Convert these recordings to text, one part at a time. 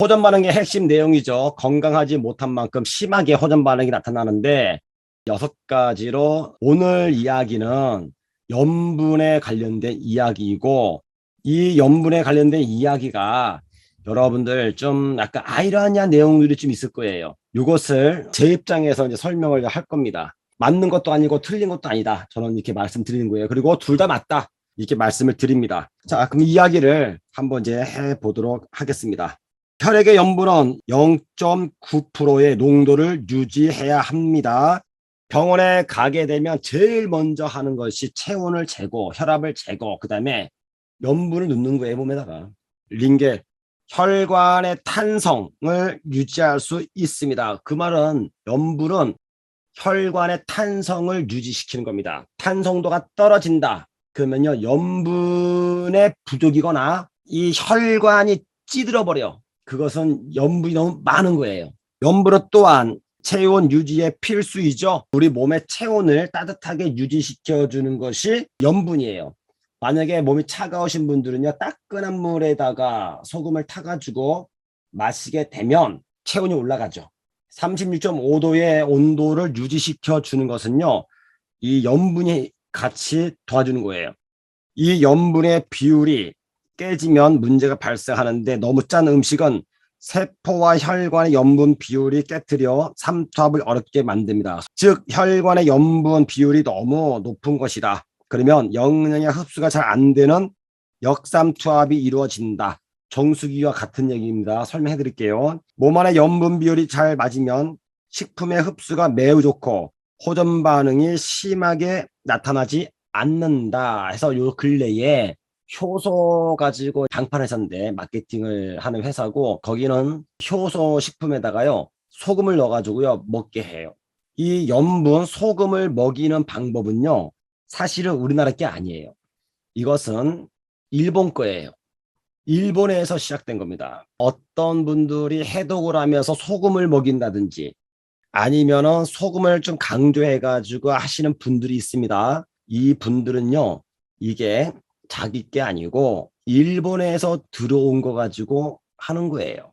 호전 반응의 핵심 내용이죠. 건강하지 못한 만큼 심하게 호전 반응이 나타나는데 6가지로 오늘 이야기는 염분에 관련된 이야기이고 이 염분에 관련된 이야기가 여러분들 좀 약간 아이러니한 내용들이 좀 있을 거예요. 이것을 제 입장에서 이제 설명을 할 겁니다. 맞는 것도 아니고 틀린 것도 아니다. 저는 이렇게 말씀드리는 거예요. 그리고 둘 다 맞다. 이렇게 말씀을 드립니다. 자, 그럼 이야기를 한번 이제 해보도록 하겠습니다. 혈액의 염분은 0.9%의 농도를 유지해야 합니다. 병원에 가게 되면 제일 먼저 하는 것이 체온을 재고 혈압을 재고 그 다음에 염분을 넣는 거예요. 몸에다가 링게 혈관의 탄성을 유지할 수 있습니다. 그 말은 염분은 혈관의 탄성을 유지시키는 겁니다. 탄성도가 떨어진다. 그러면요 염분의 부족이거나 이 혈관이 찌들어 버려. 그것은 염분이 너무 많은 거예요. 염분은 또한 체온 유지에 필수이죠. 우리 몸의 체온을 따뜻하게 유지시켜 주는 것이 염분이에요. 만약에 몸이 차가우신 분들은요 따끈한 물에다가 소금을 타가지고 마시게 되면 체온이 올라가죠. 36.5도의 온도를 유지시켜 주는 것은요 이 염분이 같이 도와주는 거예요. 이 염분의 비율이 깨지면 문제가 발생하는데 너무 짠 음식은 세포와 혈관의 염분 비율이 깨트려 삼투압을 어렵게 만듭니다. 즉 혈관의 염분 비율이 너무 높은 것이다. 그러면 영양의 흡수가 잘 안 되는 역삼투압이 이루어진다. 정수기와 같은 얘기입니다. 설명해 드릴게요. 몸 안의 염분 비율이 잘 맞으면 식품의 흡수가 매우 좋고 호전 반응이 심하게 나타나지 않는다 해서 요 근래에 효소 가지고 장판회사인데 마케팅을 하는 회사고 거기는 효소 식품에다가요 소금을 넣어가지고요 먹게 해요. 이 염분 소금을 먹이는 방법은요 사실은 우리나라 게 아니에요. 이것은 일본 거예요. 일본에서 시작된 겁니다. 어떤 분들이 해독을 하면서 소금을 먹인다든지 아니면은 소금을 좀 강조해가지고 하시는 분들이 있습니다. 이 분들은요, 이게 자기 게 아니고 일본에서 들어온 거 가지고 하는 거예요.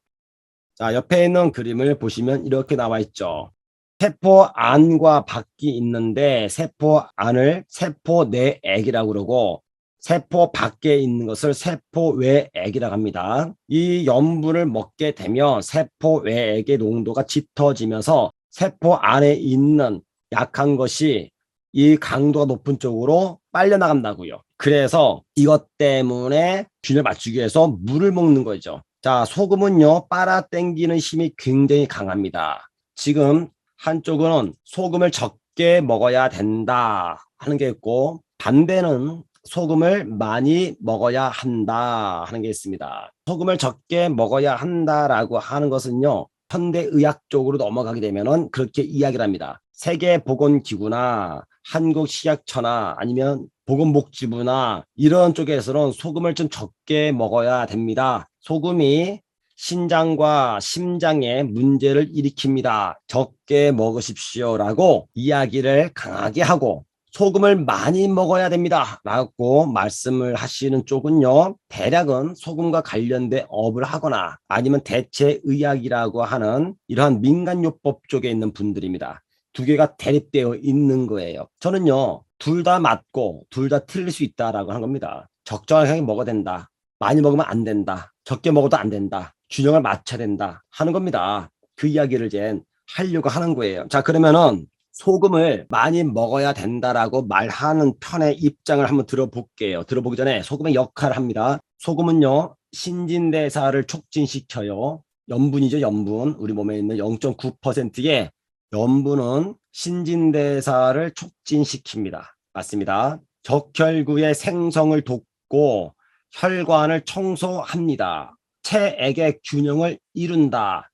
자, 옆에 있는 그림을 보시면 이렇게 나와 있죠. 세포 안과 밖이 있는데 세포 안을 세포 내액이라고 그러고 세포 밖에 있는 것을 세포 외액이라고 합니다. 이 염분을 먹게 되면 세포 외액의 농도가 짙어지면서 세포 안에 있는 약한 것이 이 강도가 높은 쪽으로 빨려나간다고요. 그래서 이것 때문에 균을 맞추기 위해서 물을 먹는 거죠. 자, 소금은요, 빨아당기는 힘이 굉장히 강합니다. 지금 한쪽은 소금을 적게 먹어야 된다 하는 게 있고 반대는 소금을 많이 먹어야 한다 하는 게 있습니다. 소금을 적게 먹어야 한다라고 하는 것은요. 현대의학 쪽으로 넘어가게 되면은 그렇게 이야기를 합니다. 세계보건기구나 한국식약처나 아니면 보건복지부나 이런 쪽에서는 소금을 좀 적게 먹어야 됩니다. 소금이 신장과 심장에 문제를 일으킵니다. 적게 먹으십시오라고 이야기를 강하게 하고 소금을 많이 먹어야 됩니다 라고 말씀을 하시는 쪽은요 대략은 소금과 관련된 업을 하거나 아니면 대체의학이라고 하는 이러한 민간요법 쪽에 있는 분들입니다. 두 개가 대립되어 있는 거예요. 저는요 둘 다 맞고 둘 다 틀릴 수 있다라고 하는 겁니다. 적정하게 먹어야 된다. 많이 먹으면 안 된다. 적게 먹어도 안 된다. 균형을 맞춰야 된다 하는 겁니다. 그 이야기를 이제 하려고 하는 거예요. 자, 그러면은 소금을 많이 먹어야 된다라고 말하는 편의 입장을 한번 들어볼게요. 들어보기 전에 소금의 역할을 합니다. 소금은요 신진대사를 촉진시켜요. 염분이죠, 염분. 우리 몸에 있는 0.9%의 염분은 신진대사를 촉진시킵니다. 맞습니다. 적혈구의 생성을 돕고 혈관을 청소합니다. 체액의 균형을 이룬다.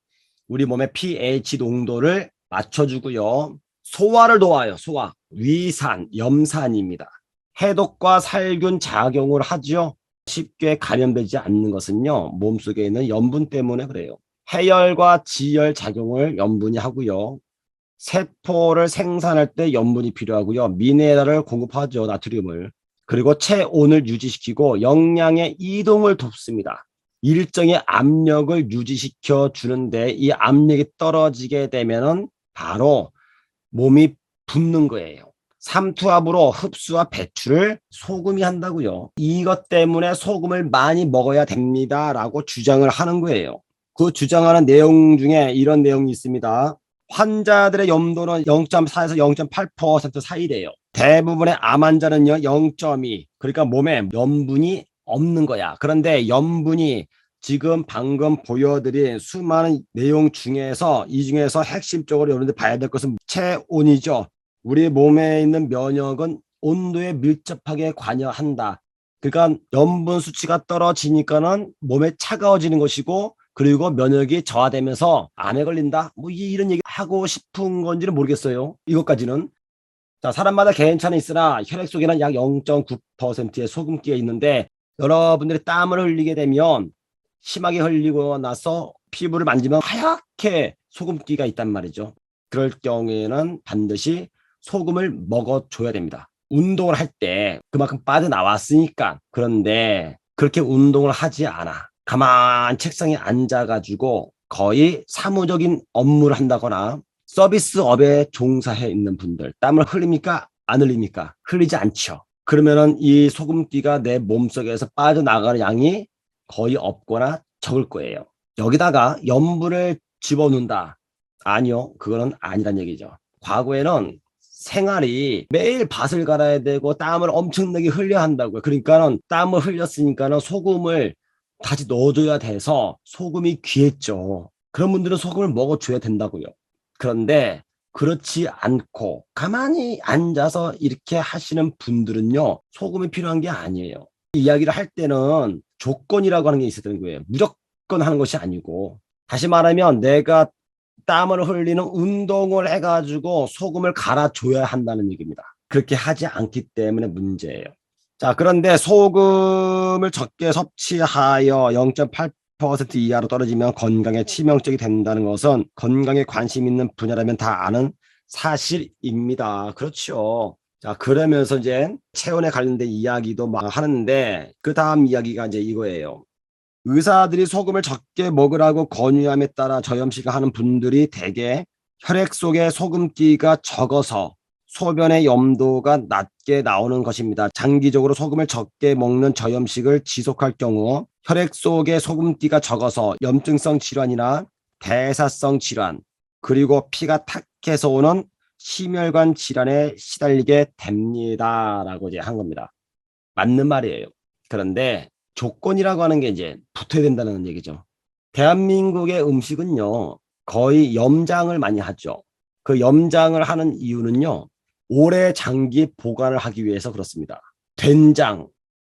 우리 몸의 pH 농도를 맞춰주고요. 소화를 도와요. 소화. 위산, 염산입니다. 해독과 살균 작용을 하죠. 쉽게 감염되지 않는 것은요. 몸속에 있는 염분 때문에 그래요. 해열과 지열 작용을 염분이 하고요. 세포를 생산할 때 염분이 필요하고요. 미네랄을 공급하죠. 나트륨을. 그리고 체온을 유지시키고 영양의 이동을 돕습니다. 일정의 압력을 유지시켜 주는데 이 압력이 떨어지게 되면은 바로 몸이 붓는 거예요. 삼투압으로 흡수와 배출을 소금이 한다고요. 이것 때문에 소금을 많이 먹어야 됩니다라고 주장을 하는 거예요. 그 주장하는 내용 중에 이런 내용이 있습니다. 환자들의 염도는 0.4에서 0.8% 사이래요. 대부분의 암 환자는요 0.2, 그러니까 몸에 염분이 없는 거야. 그런데 염분이 지금 방금 보여드린 수많은 내용 중에서 이 중에서 핵심적으로 여러분들 봐야 될 것은 체온이죠. 우리 몸에 있는 면역은 온도에 밀접하게 관여한다. 그러니까 염분 수치가 떨어지니까는 몸에 차가워지는 것이고, 그리고 면역이 저하되면서 암에 걸린다. 뭐 이런 얘기 하고 싶은 건지는 모르겠어요. 이것까지는. 자, 사람마다 개인차는 있으나 혈액 속에는 약 0.9%의 소금기가 있는데, 여러분들이 땀을 흘리게 되면 심하게 흘리고 나서 피부를 만지면 하얗게 소금기가 있단 말이죠. 그럴 경우에는 반드시 소금을 먹어줘야 됩니다. 운동을 할 때 그만큼 빠져나왔으니까. 그런데 그렇게 운동을 하지 않아. 가만 책상에 앉아가지고 거의 사무적인 업무를 한다거나 서비스업에 종사해 있는 분들, 땀을 흘립니까? 안 흘립니까? 흘리지 않죠. 그러면은 이 소금기가 내 몸속에서 빠져나가는 양이 거의 없거나 적을 거예요. 여기다가 염분을 집어넣는다. 아니요, 그거는 아니란 얘기죠. 과거에는 생활이 매일 밭을 갈아야 되고 땀을 엄청나게 흘려야 한다고요. 그러니까는 땀을 흘렸으니까는 소금을 다시 넣어줘야 돼서 소금이 귀했죠. 그런 분들은 소금을 먹어줘야 된다고요. 그런데 그렇지 않고 가만히 앉아서 이렇게 하시는 분들은요, 소금이 필요한 게 아니에요. 이야기를 할 때는 조건이라고 하는 게 있어야 되는 거예요. 무조건 하는 것이 아니고, 다시 말하면 내가 땀을 흘리는 운동을 해가지고 소금을 갈아줘야 한다는 얘기입니다. 그렇게 하지 않기 때문에 문제예요. 자, 그런데 소금을 적게 섭취하여 0.8% 이하로 떨어지면 건강에 치명적이 된다는 것은 건강에 관심 있는 분야라면 다 아는 사실입니다. 그렇죠. 자, 그러면서 이제 체온에 관련된 이야기도 막 하는데, 그 다음 이야기가 이제 이거예요. 의사들이 소금을 적게 먹으라고 권유함에 따라 저염식을 하는 분들이 대개 혈액 속에 소금기가 적어서 소변의 염도가 낮게 나오는 것입니다. 장기적으로 소금을 적게 먹는 저염식을 지속할 경우 혈액 속에 소금기가 적어서 염증성 질환이나 대사성 질환, 그리고 피가 탁해서 오는 심혈관 질환에 시달리게 됩니다라고 이제 한 겁니다. 맞는 말이에요. 그런데 조건이라고 하는 게 이제 붙어야 된다는 얘기죠. 대한민국의 음식은요, 거의 염장을 많이 하죠. 그 염장을 하는 이유는요, 오래 장기 보관을 하기 위해서 그렇습니다. 된장,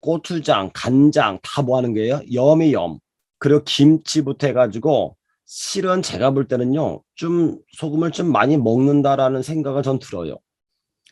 고추장, 간장 다 뭐 하는 거예요? 염이 염. 그리고 김치부터 해가지고 실은 제가 볼 때는요, 좀 소금을 좀 많이 먹는다라는 생각을 전 들어요.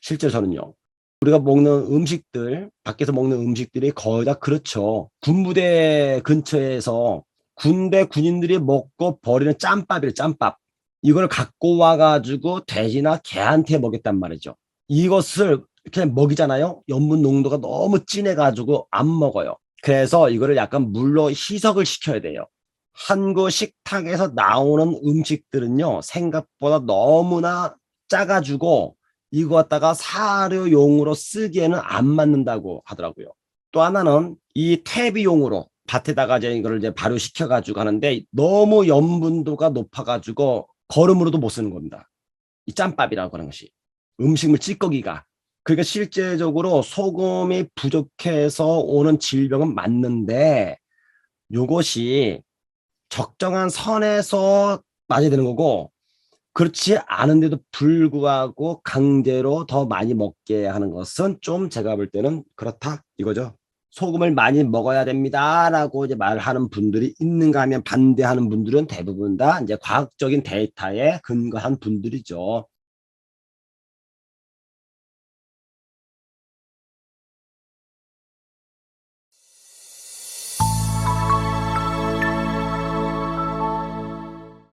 실제 저는요. 우리가 먹는 음식들, 밖에서 먹는 음식들이 거의 다 그렇죠. 군부대 근처에서 군대 군인들이 먹고 버리는 짬밥이래, 짬밥. 이걸 갖고 와가지고 돼지나 개한테 먹였단 말이죠. 이것을 그냥 먹이잖아요. 염분 농도가 너무 진해가지고 안 먹어요. 그래서 이거를 약간 물로 희석을 시켜야 돼요. 한국 식탁에서 나오는 음식들은요, 생각보다 너무나 짜가지고 이거 갖다가 사료용으로 쓰기에는 안 맞는다고 하더라고요. 또 하나는 이 퇴비용으로 밭에다가 이제 이거를 이제 발효시켜 가지고 하는데 너무 염분도가 높아 가지고 거름으로도 못 쓰는 겁니다. 이 짬밥이라고 하는 것이 음식물 찌꺼기가. 그러니까 실제적으로 소금이 부족해서 오는 질병은 맞는데, 이것이 적정한 선에서 맞아야 되는 거고, 그렇지 않은데도 불구하고 강제로 더 많이 먹게 하는 것은 좀 제가 볼 때는 그렇다 이거죠. 소금을 많이 먹어야 됩니다라고 이제 말하는 분들이 있는가 하면 반대하는 분들은 대부분 다 이제 과학적인 데이터에 근거한 분들이죠.